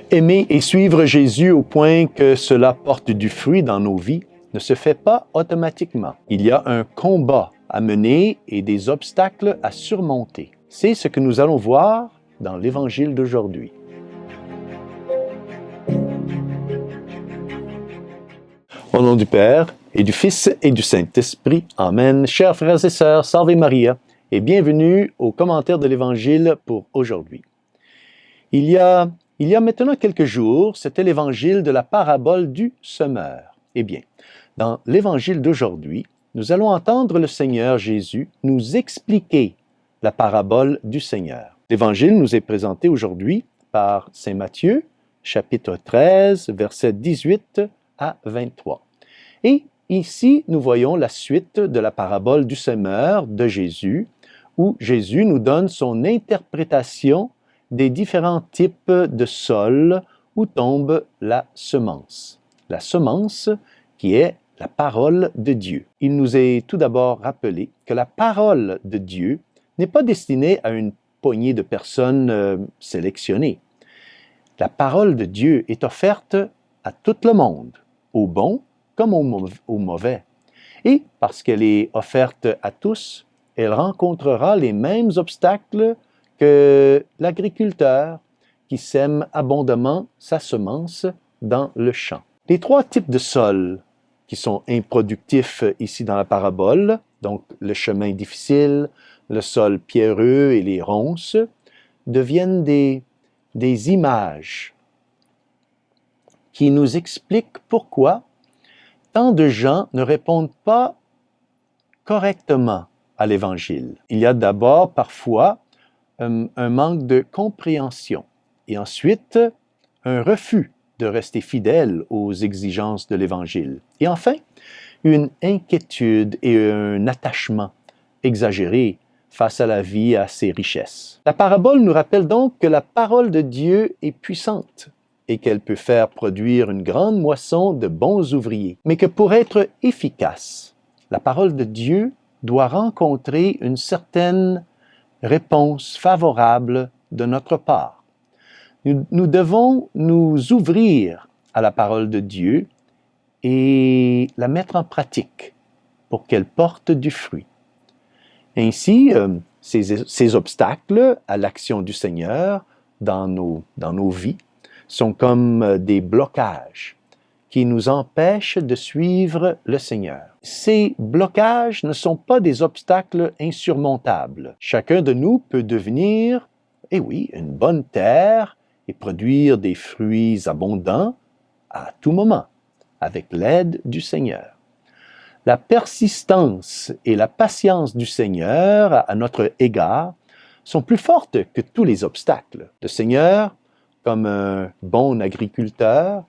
Aimer et suivre Jésus au point que cela porte du fruit dans nos vies ne se fait pas automatiquement. Il y a un combat à mener et des obstacles à surmonter. C'est ce que nous allons voir dans l'Évangile d'aujourd'hui. Au nom du Père, et du Fils, et du Saint-Esprit. Amen. Chers frères et sœurs, Salve Maria, et bienvenue au commentaire de l'Évangile pour aujourd'hui. Il y a maintenant quelques jours, c'était l'Évangile de la parabole du semeur. Eh bien, dans l'Évangile d'aujourd'hui, nous allons entendre le Seigneur Jésus nous expliquer la parabole du Seigneur. L'Évangile nous est présenté aujourd'hui par Saint Matthieu, chapitre 13, versets 18 à 23. Et ici, nous voyons la suite de la parabole du semeur de Jésus, où Jésus nous donne son interprétation des différents types de sol où tombe la semence. La semence qui est la parole de Dieu. Il nous est tout d'abord rappelé que la parole de Dieu n'est pas destinée à une poignée de personnes sélectionnées. La parole de Dieu est offerte à tout le monde, au bon comme au mauvais. Et parce qu'elle est offerte à tous, elle rencontrera les mêmes obstacles que l'agriculteur qui sème abondamment sa semence dans le champ. Les trois types de sols qui sont improductifs ici dans la parabole, donc le chemin difficile, le sol pierreux et les ronces, deviennent des images qui nous expliquent pourquoi tant de gens ne répondent pas correctement à l'Évangile. Il y a d'abord parfois un manque de compréhension et ensuite un refus de rester fidèle aux exigences de l'Évangile. Et enfin, une inquiétude et un attachement exagéré face à la vie et à ses richesses. La parabole nous rappelle donc que la parole de Dieu est puissante et qu'elle peut faire produire une grande moisson de bons ouvriers, mais que pour être efficace, la parole de Dieu doit rencontrer une certaine réponse favorable de notre part. Nous devons nous ouvrir à la parole de Dieu et la mettre en pratique pour qu'elle porte du fruit. Ainsi, ces obstacles à l'action du Seigneur dans nos vies sont comme des blocages qui nous empêchent de suivre le Seigneur. Ces blocages ne sont pas des obstacles insurmontables. Chacun de nous peut devenir, une bonne terre et produire des fruits abondants à tout moment, avec l'aide du Seigneur. La persistance et la patience du Seigneur à notre égard sont plus fortes que tous les obstacles. Le Seigneur, comme un bon agriculteur,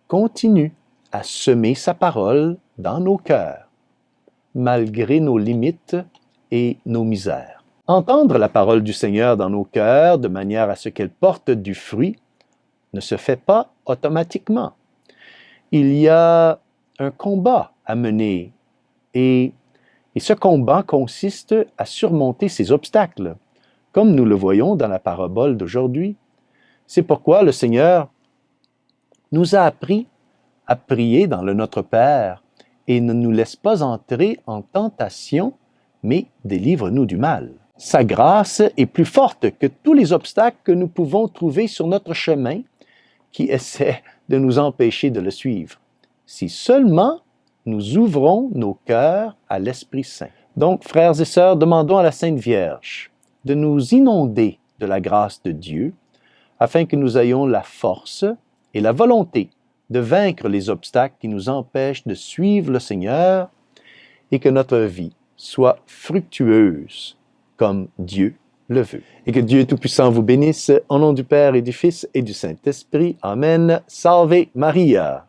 continue à semer sa parole dans nos cœurs, malgré nos limites et nos misères. Entendre la parole du Seigneur dans nos cœurs de manière à ce qu'elle porte du fruit ne se fait pas automatiquement. Il y a un combat à mener et ce combat consiste à surmonter ces obstacles, comme nous le voyons dans la parabole d'aujourd'hui. C'est pourquoi le Seigneur nous a appris à prier dans le Notre Père et ne nous laisse pas entrer en tentation, mais délivre-nous du mal. Sa grâce est plus forte que tous les obstacles que nous pouvons trouver sur notre chemin qui essaient de nous empêcher de le suivre. Si seulement nous ouvrons nos cœurs à l'Esprit Saint. Donc, frères et sœurs, demandons à la Sainte Vierge de nous inonder de la grâce de Dieu afin que nous ayons la force et la volonté de vaincre les obstacles qui nous empêchent de suivre le Seigneur et que notre vie soit fructueuse comme Dieu le veut. Et que Dieu Tout-Puissant vous bénisse, au nom du Père et du Fils et du Saint-Esprit. Amen. Salve Maria.